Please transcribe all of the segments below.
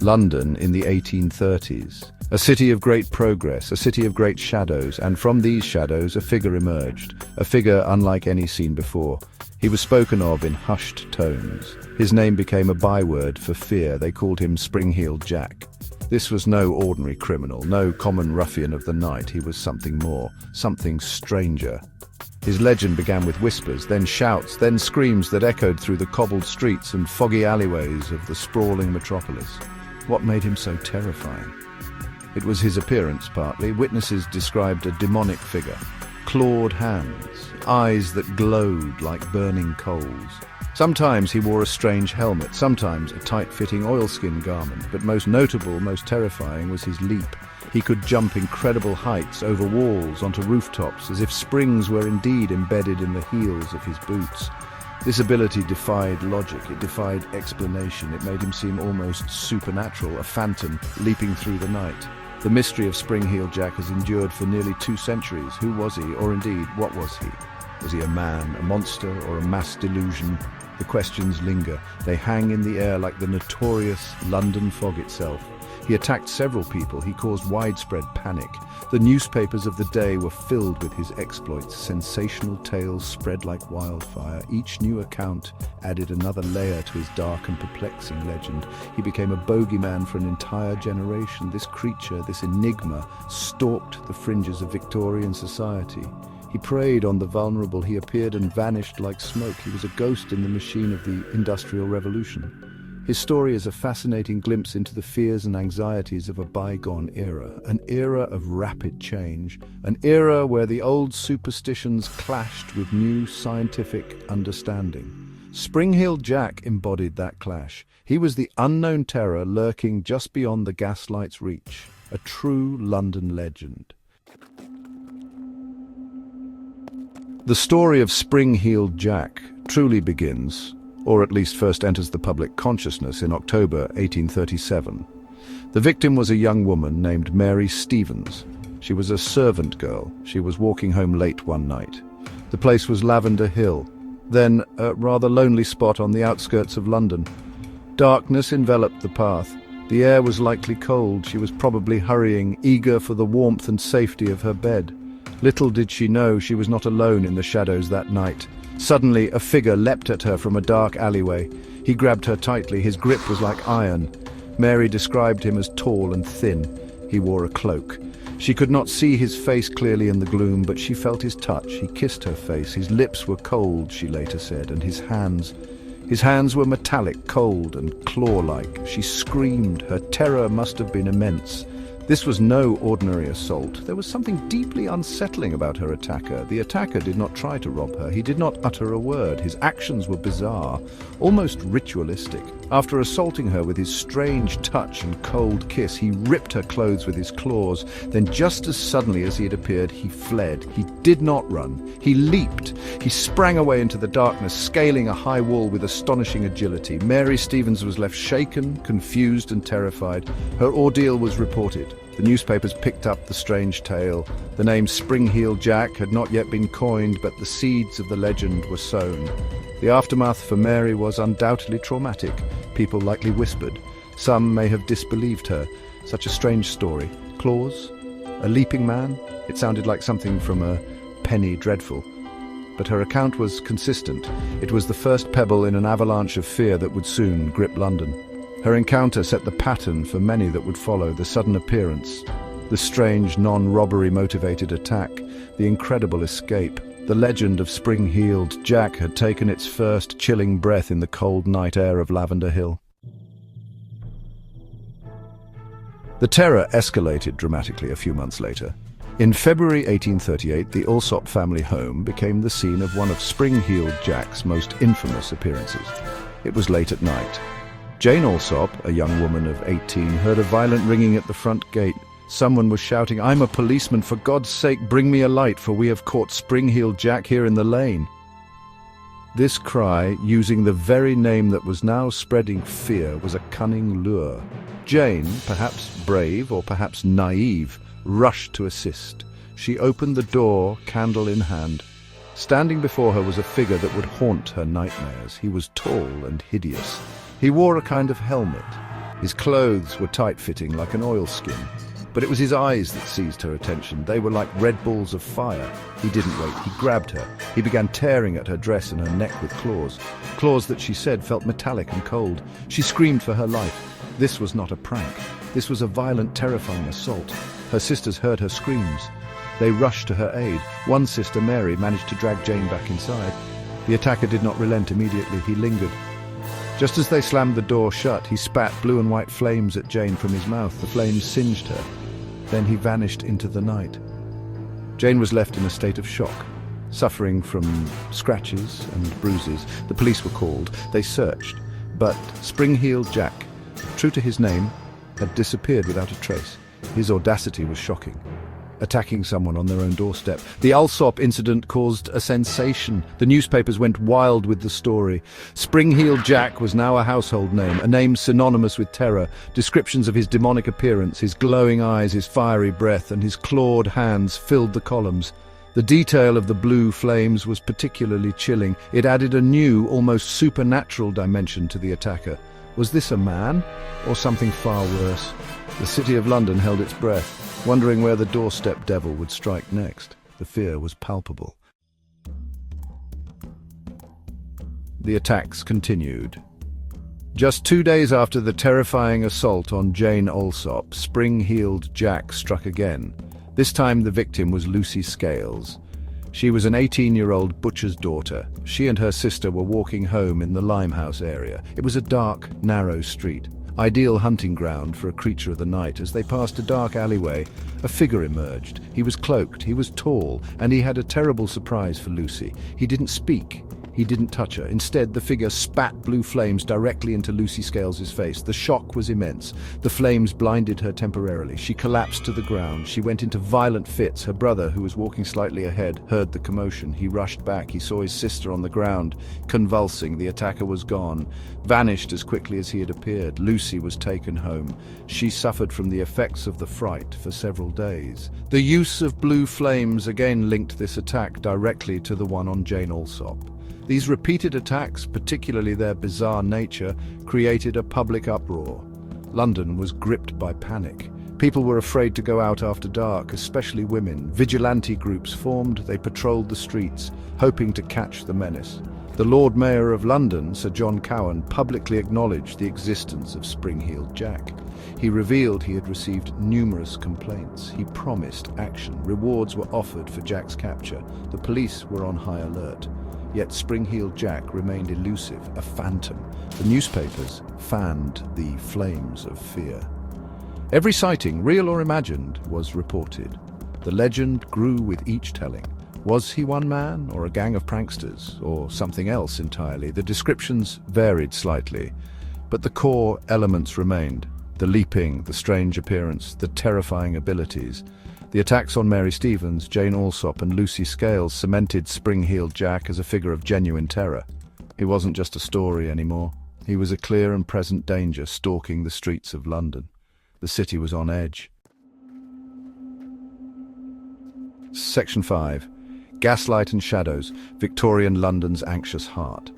London in the 1830s. A city of great progress, a city of great shadows, and from these shadows a figure emerged, a figure unlike any seen before. He was spoken of in hushed tones. His name became a byword for fear. They called him Spring-Heeled Jack. This was no ordinary criminal, no common ruffian of the night. He was something more, something stranger. His legend began with whispers, then shouts, then screams that echoed through the cobbled streets and foggy alleyways of the sprawling metropolis. What made him so terrifying? It was his appearance, partly. Witnesses described a demonic figure. Clawed hands, eyes that glowed like burning coals. Sometimes he wore a strange helmet, sometimes a tight-fitting oilskin garment, but most notable, most terrifying was his leap. He could jump incredible heights over walls onto rooftops as if springs were indeed embedded in the heels of his boots. This ability defied logic, it defied explanation. It made him seem almost supernatural, a phantom leaping through the night. The mystery of Spring-Heeled Jack has endured for nearly 2 centuries. Who was he, or indeed, what was he? Was he a man, a monster, or a mass delusion? The questions linger. They hang in the air like the notorious London fog itself. He attacked several people. He caused widespread panic. The newspapers of the day were filled with his exploits. Sensational tales spread like wildfire. Each new account added another layer to his dark and perplexing legend. He became a bogeyman for an entire generation. This creature, this enigma, stalked the fringes of Victorian society. He preyed on the vulnerable. He appeared and vanished like smoke. He was a ghost in the machine of the Industrial Revolution. His story is a fascinating glimpse into the fears and anxieties of a bygone era, an era of rapid change, an era where the old superstitions clashed with new scientific understanding. Spring-Heeled Jack embodied that clash. He was the unknown terror lurking just beyond the gaslight's reach, a true London legend. The story of Spring-Heeled Jack truly begins, or at least first enters the public consciousness, in October 1837. The victim was a young woman named Mary Stevens. She was a servant girl. She was walking home late one night. The place was Lavender Hill, then a rather lonely spot on the outskirts of London. Darkness enveloped the path. The air was likely cold. She was probably hurrying, eager for the warmth and safety of her bed. Little did she know she was not alone in the shadows that night. Suddenly, a figure leapt at her from a dark alleyway. He grabbed her tightly. His grip was like iron. Mary described him as tall and thin. He wore a cloak. She could not see his face clearly in the gloom, but she felt his touch. He kissed her face. His lips were cold, she later said, and his hands were metallic, cold and claw-like. She screamed. Her terror must have been immense. This was no ordinary assault. There was something deeply unsettling about her attacker. The attacker did not try to rob her. He did not utter a word. His actions were bizarre, almost ritualistic. After assaulting her with his strange touch and cold kiss, he ripped her clothes with his claws. Then just as suddenly as he had appeared, he fled. He did not run. He leaped. He sprang away into the darkness, scaling a high wall with astonishing agility. Mary Stevens was left shaken, confused and terrified. Her ordeal was reported. The newspapers picked up the strange tale. The name Spring-Heeled Jack had not yet been coined, but the seeds of the legend were sown. The aftermath for Mary was undoubtedly traumatic. People likely whispered. Some may have disbelieved her. Such a strange story. Claws? A leaping man? It sounded like something from a penny dreadful. But her account was consistent. It was the first pebble in an avalanche of fear that would soon grip London. Her encounter set the pattern for many that would follow: the sudden appearance, the strange non-robbery motivated attack, the incredible escape. The legend of Spring-Heeled Jack had taken its first chilling breath in the cold night air of Lavender Hill. The terror escalated dramatically a few months later. In February 1838, the Alsop family home became the scene of one of Spring-Heeled Jack's most infamous appearances. It was late at night. Jane Alsop, a young woman of 18, heard a violent ringing at the front gate. Someone was shouting, "I'm a policeman, for God's sake bring me a light, for we have caught Spring-Heeled Jack here in the lane." This cry, using the very name that was now spreading fear, was a cunning lure. Jane, perhaps brave or perhaps naive, rushed to assist. She opened the door, candle in hand. Standing before her was a figure that would haunt her nightmares. He was tall and hideous. He wore a kind of helmet. His clothes were tight-fitting like an oilskin, but it was his eyes that seized her attention. They were like red balls of fire. He didn't wait. He grabbed her. He began tearing at her dress and her neck with claws. Claws that she said felt metallic and cold. She screamed for her life. This was not a prank. This was a violent, terrifying assault. Her sisters heard her screams. They rushed to her aid. One sister, Mary, managed to drag Jane back inside. The attacker did not relent immediately. He lingered. Just as they slammed the door shut, he spat blue and white flames at Jane from his mouth. The flames singed her. Then he vanished into the night. Jane was left in a state of shock, suffering from scratches and bruises. The police were called. They searched. But Spring-Heeled Jack, true to his name, had disappeared without a trace. His audacity was shocking. Attacking someone on their own doorstep. The Alsop incident caused a sensation. The newspapers went wild with the story. Spring-Heeled Jack was now a household name, a name synonymous with terror. Descriptions of his demonic appearance, his glowing eyes, his fiery breath, and his clawed hands filled the columns. The detail of the blue flames was particularly chilling. It added a new, almost supernatural dimension to the attacker. Was this a man, or something far worse? The city of London held its breath, wondering where the doorstep devil would strike next. The fear was palpable. The attacks continued. Just 2 days after the terrifying assault on Jane Alsop, Spring-Heeled Jack struck again. This time the victim was Lucy Scales. She was an 18-year-old butcher's daughter. She and her sister were walking home in the Limehouse area. It was a dark, narrow street. Ideal hunting ground for a creature of the night. As they passed a dark alleyway, a figure emerged. He was cloaked, he was tall, and he had a terrible surprise for Lucy. He didn't speak. He didn't touch her. Instead, the figure spat blue flames directly into Lucy Scales' face. The shock was immense. The flames blinded her temporarily. She collapsed to the ground. She went into violent fits. Her brother, who was walking slightly ahead, heard the commotion. He rushed back. He saw his sister on the ground, convulsing. The attacker was gone, vanished as quickly as he had appeared. Lucy was taken home. She suffered from the effects of the fright for several days. The use of blue flames again linked this attack directly to the one on Jane Alsop. These repeated attacks, particularly their bizarre nature, created a public uproar. London was gripped by panic. People were afraid to go out after dark, especially women. Vigilante groups formed. They patrolled the streets, hoping to catch the menace. The Lord Mayor of London, Sir John Cowan, publicly acknowledged the existence of Spring-Heeled Jack. He revealed he had received numerous complaints. He promised action. Rewards were offered for Jack's capture. The police were on high alert. Yet Spring-Heeled Jack remained elusive, a phantom. The newspapers fanned the flames of fear. Every sighting, real or imagined, was reported. The legend grew with each telling. Was he one man, or a gang of pranksters, or something else entirely? The descriptions varied slightly, but the core elements remained. The leaping, the strange appearance, the terrifying abilities. The attacks on Mary Stevens, Jane Alsop and Lucy Scales cemented Spring-Heeled Jack as a figure of genuine terror. He wasn't just a story anymore. He was a clear and present danger stalking the streets of London. The city was on edge. Section 5. Gaslight and Shadows, Victorian London's Anxious Heart.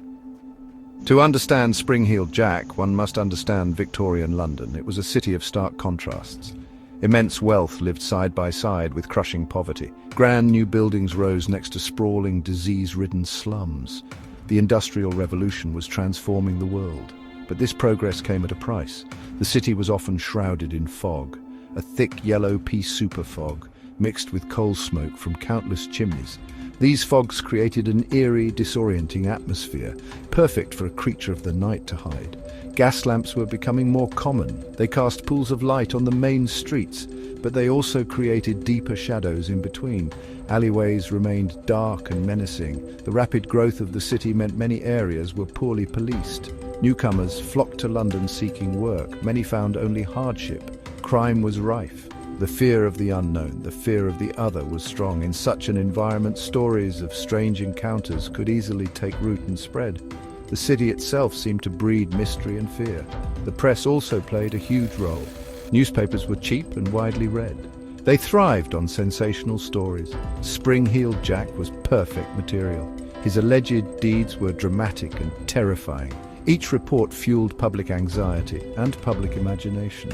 To understand Spring-Heeled Jack, one must understand Victorian London. It was a city of stark contrasts. Immense wealth lived side by side with crushing poverty. Grand new buildings rose next to sprawling, disease-ridden slums. The Industrial Revolution was transforming the world. But this progress came at a price. The city was often shrouded in fog, a thick yellow pea soup fog, mixed with coal smoke from countless chimneys. These fogs created an eerie, disorienting atmosphere, perfect for a creature of the night to hide. Gas lamps were becoming more common. They cast pools of light on the main streets, but they also created deeper shadows in between. Alleyways remained dark and menacing. The rapid growth of the city meant many areas were poorly policed. Newcomers flocked to London seeking work. Many found only hardship. Crime was rife. The fear of the unknown, the fear of the other was strong. In such an environment, stories of strange encounters could easily take root and spread. The city itself seemed to breed mystery and fear. The press also played a huge role. Newspapers were cheap and widely read. They thrived on sensational stories. Spring-Heeled Jack was perfect material. His alleged deeds were dramatic and terrifying. Each report fueled public anxiety and public imagination.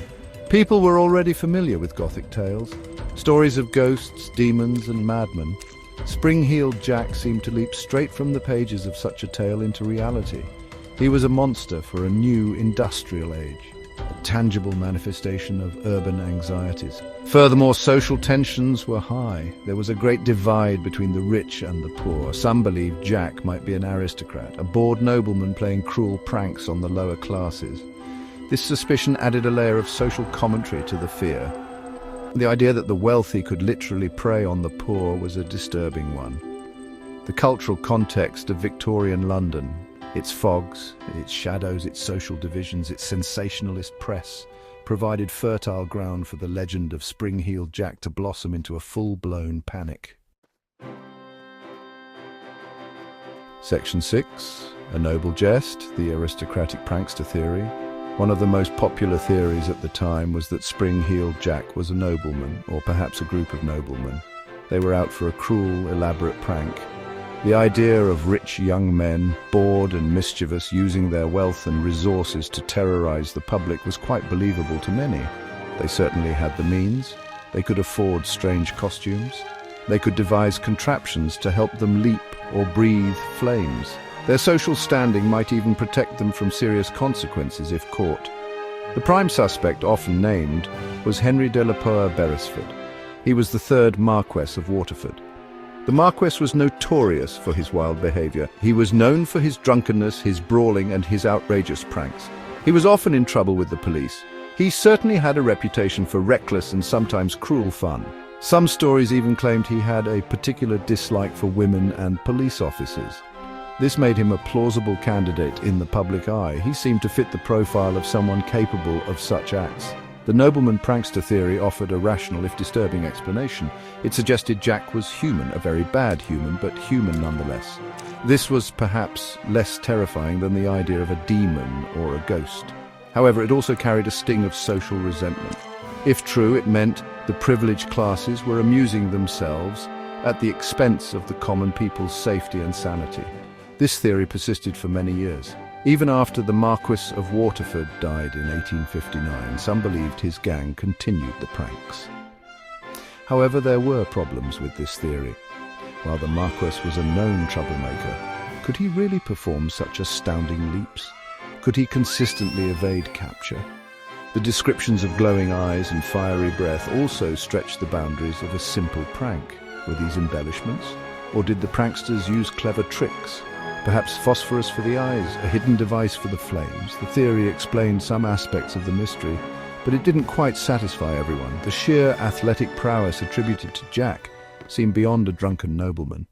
People were already familiar with Gothic tales, stories of ghosts, demons, and madmen. Spring-heeled Jack seemed to leap straight from the pages of such a tale into reality. He was a monster for a new industrial age, a tangible manifestation of urban anxieties. Furthermore, social tensions were high. There was a great divide between the rich and the poor. Some believed Jack might be an aristocrat, a bored nobleman playing cruel pranks on the lower classes. This suspicion added a layer of social commentary to the fear. The idea that the wealthy could literally prey on the poor was a disturbing one. The cultural context of Victorian London, its fogs, its shadows, its social divisions, its sensationalist press, provided fertile ground for the legend of Spring-heeled Jack to blossom into a full-blown panic. Section 6. A noble jest, the aristocratic prankster theory. One of the most popular theories at the time was that Spring-heeled Jack was a nobleman, or perhaps a group of noblemen. They were out for a cruel, elaborate prank. The idea of rich young men, bored and mischievous, using their wealth and resources to terrorize the public was quite believable to many. They certainly had the means. They could afford strange costumes. They could devise contraptions to help them leap or breathe flames. Their social standing might even protect them from serious consequences if caught. The prime suspect, often named, was Henry de la Poer Beresford. He was the third Marquess of Waterford. The Marquess was notorious for his wild behavior. He was known for his drunkenness, his brawling, and his outrageous pranks. He was often in trouble with the police. He certainly had a reputation for reckless and sometimes cruel fun. Some stories even claimed he had a particular dislike for women and police officers. This made him a plausible candidate in the public eye. He seemed to fit the profile of someone capable of such acts. The nobleman prankster theory offered a rational, if disturbing, explanation. It suggested Jack was human, a very bad human, but human nonetheless. This was perhaps less terrifying than the idea of a demon or a ghost. However, it also carried a sting of social resentment. If true, it meant the privileged classes were amusing themselves at the expense of the common people's safety and sanity. This theory persisted for many years. Even after the Marquess of Waterford died in 1859, some believed his gang continued the pranks. However, there were problems with this theory. While the Marquess was a known troublemaker, could he really perform such astounding leaps? Could he consistently evade capture? The descriptions of glowing eyes and fiery breath also stretched the boundaries of a simple prank. Were these embellishments? Or did the pranksters use clever tricks? Perhaps phosphorus for the eyes, a hidden device for the flames. The theory explained some aspects of the mystery, but it didn't quite satisfy everyone. The sheer athletic prowess attributed to Jack seemed beyond a drunken nobleman.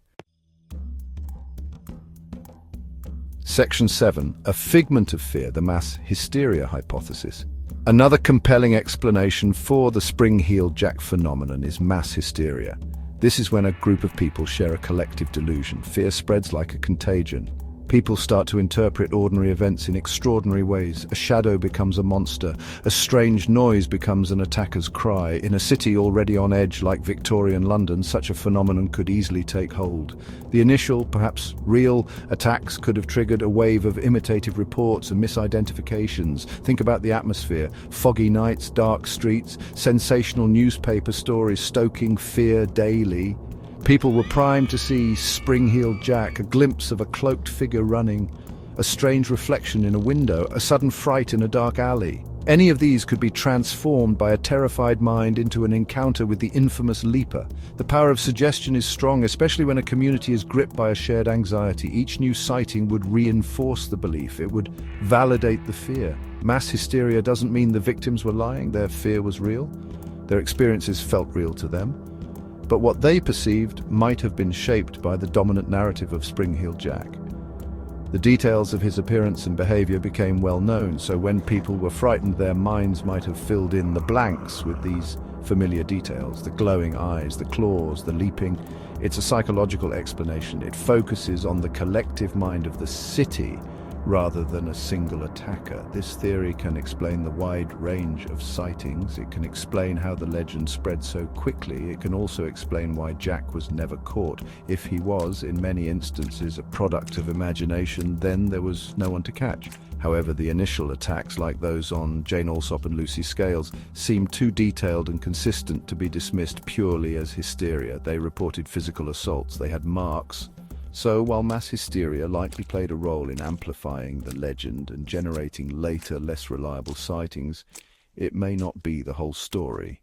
Section 7. A figment of fear, the mass hysteria hypothesis. Another compelling explanation for the Spring-heeled Jack phenomenon is mass hysteria. This is when a group of people share a collective delusion. Fear spreads like a contagion. People start to interpret ordinary events in extraordinary ways. A shadow becomes a monster. A strange noise becomes an attacker's cry. In a city already on edge like Victorian London, such a phenomenon could easily take hold. The initial, perhaps real, attacks could have triggered a wave of imitative reports and misidentifications. Think about the atmosphere. Foggy nights, dark streets, sensational newspaper stories stoking fear daily. People were primed to see Spring-heeled Jack, a glimpse of a cloaked figure running, a strange reflection in a window, a sudden fright in a dark alley. Any of these could be transformed by a terrified mind into an encounter with the infamous Leaper. The power of suggestion is strong, especially when a community is gripped by a shared anxiety. Each new sighting would reinforce the belief. It would validate the fear. Mass hysteria doesn't mean the victims were lying. Their fear was real. Their experiences felt real to them. But what they perceived might have been shaped by the dominant narrative of Spring-heeled Jack. The details of his appearance and behavior became well known, so when people were frightened, their minds might have filled in the blanks with these familiar details. The glowing eyes, the claws, the leaping. It's a psychological explanation. It focuses on the collective mind of the city rather than a single attacker. This theory can explain the wide range of sightings. It can explain how the legend spread so quickly. It can also explain why Jack was never caught. If he was, in many instances, a product of imagination, then there was no one to catch. However, the initial attacks, like those on Jane Alsop and Lucy Scales, seemed too detailed and consistent to be dismissed purely as hysteria. They reported physical assaults. They had marks. So, while mass hysteria likely played a role in amplifying the legend and generating later, less reliable sightings, it may not be the whole story.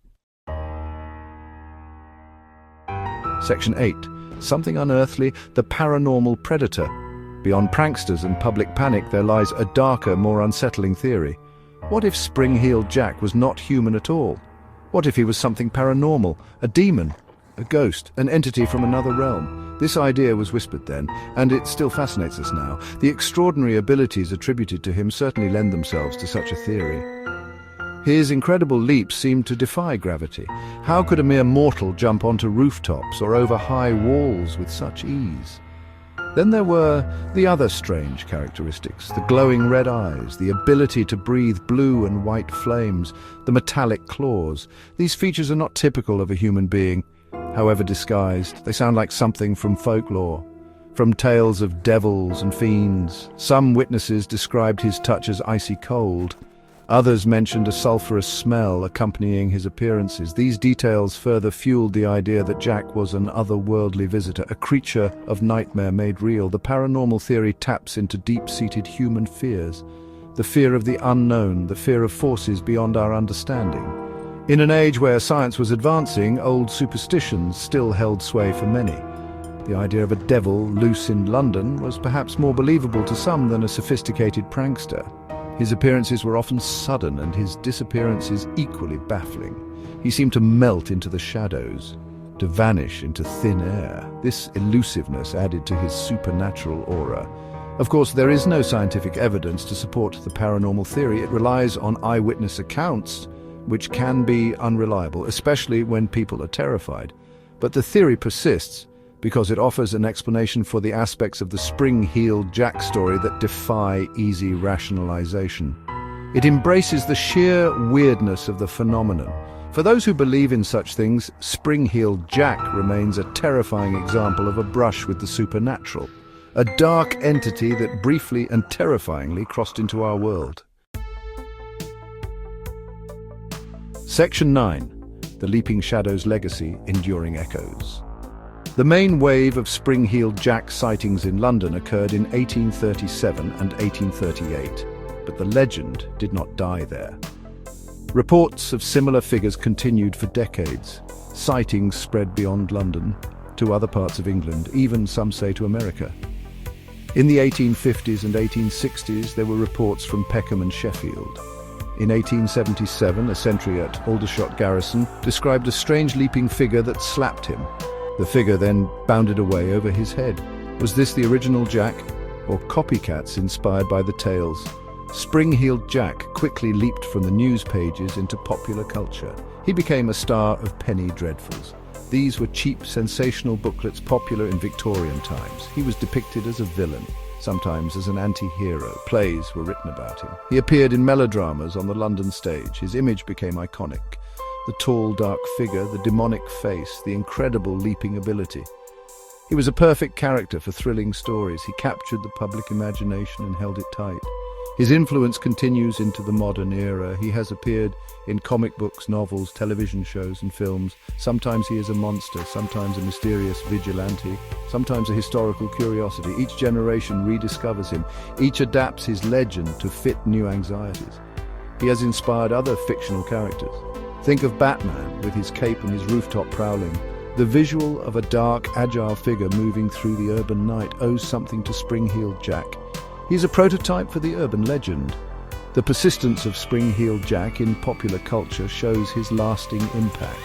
Section 8. Something unearthly, the paranormal predator. Beyond pranksters and public panic, there lies a darker, more unsettling theory. What if Spring-Heeled Jack was not human at all? What if he was something paranormal, a demon, a ghost, an entity from another realm? This idea was whispered then, and it still fascinates us now. The extraordinary abilities attributed to him certainly lend themselves to such a theory. His incredible leaps seemed to defy gravity. How could a mere mortal jump onto rooftops or over high walls with such ease? Then there were the other strange characteristics, the glowing red eyes, the ability to breathe blue and white flames, the metallic claws. These features are not typical of a human being. However disguised, they sound like something from folklore, from tales of devils and fiends. Some witnesses described his touch as icy cold. Others mentioned a sulphurous smell accompanying his appearances. These details further fueled the idea that Jack was an otherworldly visitor, a creature of nightmare made real. The paranormal theory taps into deep-seated human fears, the fear of the unknown, the fear of forces beyond our understanding. In an age where science was advancing, old superstitions still held sway for many. The idea of a devil loose in London was perhaps more believable to some than a sophisticated prankster. His appearances were often sudden and his disappearances equally baffling. He seemed to melt into the shadows, to vanish into thin air. This elusiveness added to his supernatural aura. Of course, there is no scientific evidence to support the paranormal theory. It relies on eyewitness accounts, which can be unreliable, especially when people are terrified. But the theory persists because it offers an explanation for the aspects of the Spring-Heeled Jack story that defy easy rationalization. It embraces the sheer weirdness of the phenomenon. For those who believe in such things, Spring-Heeled Jack remains a terrifying example of a brush with the supernatural, a dark entity that briefly and terrifyingly crossed into our world. Section 9. The Leaping Shadow's Legacy, Enduring Echoes. The main wave of Spring-Heeled Jack sightings in London occurred in 1837 and 1838, but the legend did not die there. Reports of similar figures continued for decades. Sightings spread beyond London, to other parts of England, even some say to America. In the 1850s and 1860s, there were reports from Peckham and Sheffield. In 1877, a sentry at Aldershot Garrison described a strange leaping figure that slapped him. The figure then bounded away over his head. Was this the original Jack, or copycats inspired by the tales? Spring-Heeled Jack quickly leaped from the news pages into popular culture. He became a star of penny dreadfuls. These were cheap, sensational booklets popular in Victorian times. He was depicted as a villain, sometimes as an anti-hero. Plays were written about him. He appeared in melodramas on the London stage. His image became iconic. The tall, dark figure, the demonic face, the incredible leaping ability. He was a perfect character for thrilling stories. He captured the public imagination and held it tight. His influence continues into the modern era. He has appeared in comic books, novels, television shows and films. Sometimes he is a monster, sometimes a mysterious vigilante, sometimes a historical curiosity. Each generation rediscovers him. Each adapts his legend to fit new anxieties. He has inspired other fictional characters. Think of Batman with his cape and his rooftop prowling. The visual of a dark, agile figure moving through the urban night owes something to Spring-Heeled Jack. He's a prototype for the urban legend. The persistence of Spring-Heeled Jack in popular culture shows his lasting impact.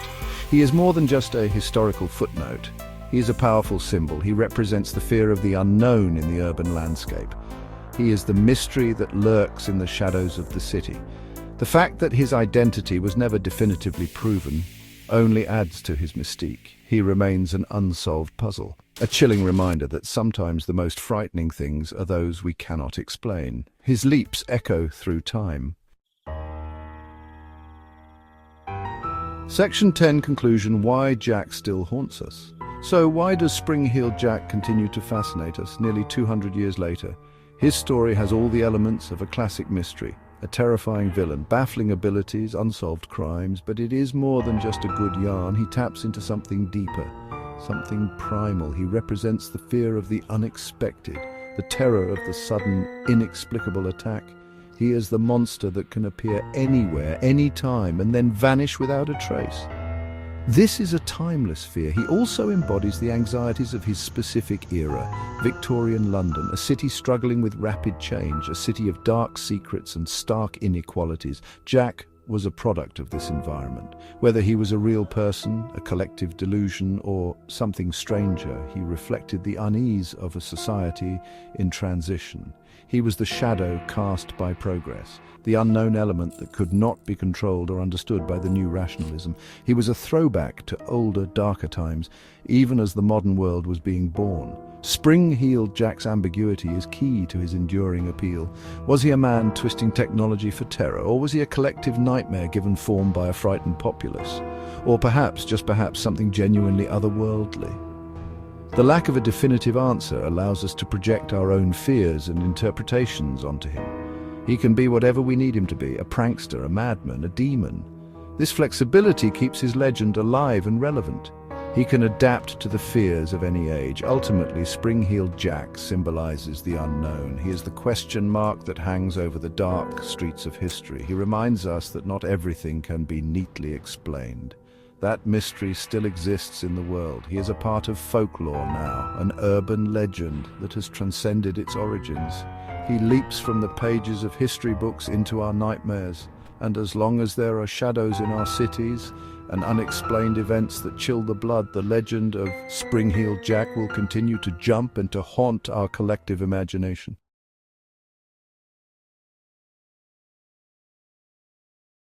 He is more than just a historical footnote. He is a powerful symbol. He represents the fear of the unknown in the urban landscape. He is the mystery that lurks in the shadows of the city. The fact that his identity was never definitively proven only adds to his mystique. He remains an unsolved puzzle, a chilling reminder that sometimes the most frightening things are those we cannot explain. His leaps echo through time. Section 10 conclusion: why Jack still haunts us. So why does Spring-Heeled Jack continue to fascinate us nearly 200 years later? His story has all the elements of a classic mystery, a terrifying villain, baffling abilities, unsolved crimes, but it is more than just a good yarn. He taps into something deeper, something primal. He represents the fear of the unexpected, the terror of the sudden, inexplicable attack. He is the monster that can appear anywhere, anytime, and then vanish without a trace. This is a timeless fear. He also embodies the anxieties of his specific era, Victorian London, a city struggling with rapid change, a city of dark secrets and stark inequalities. Jack was a product of this environment. Whether he was a real person, a collective delusion, or something stranger, he reflected the unease of a society in transition. He was the shadow cast by progress, the unknown element that could not be controlled or understood by the new rationalism. He was a throwback to older, darker times, even as the modern world was being born. Spring-Heeled Jack's ambiguity is key to his enduring appeal. Was he a man twisting technology for terror, or was he a collective nightmare given form by a frightened populace? Or perhaps, just perhaps, something genuinely otherworldly? The lack of a definitive answer allows us to project our own fears and interpretations onto him. He can be whatever we need him to be: a prankster, a madman, a demon. This flexibility keeps his legend alive and relevant. He can adapt to the fears of any age. Ultimately, Spring-Heeled Jack symbolizes the unknown. He is the question mark that hangs over the dark streets of history. He reminds us that not everything can be neatly explained. That mystery still exists in the world. He is a part of folklore now, an urban legend that has transcended its origins. He leaps from the pages of history books into our nightmares, and as long as there are shadows in our cities and unexplained events that chill the blood, the legend of Spring-Heeled Jack will continue to jump and to haunt our collective imagination.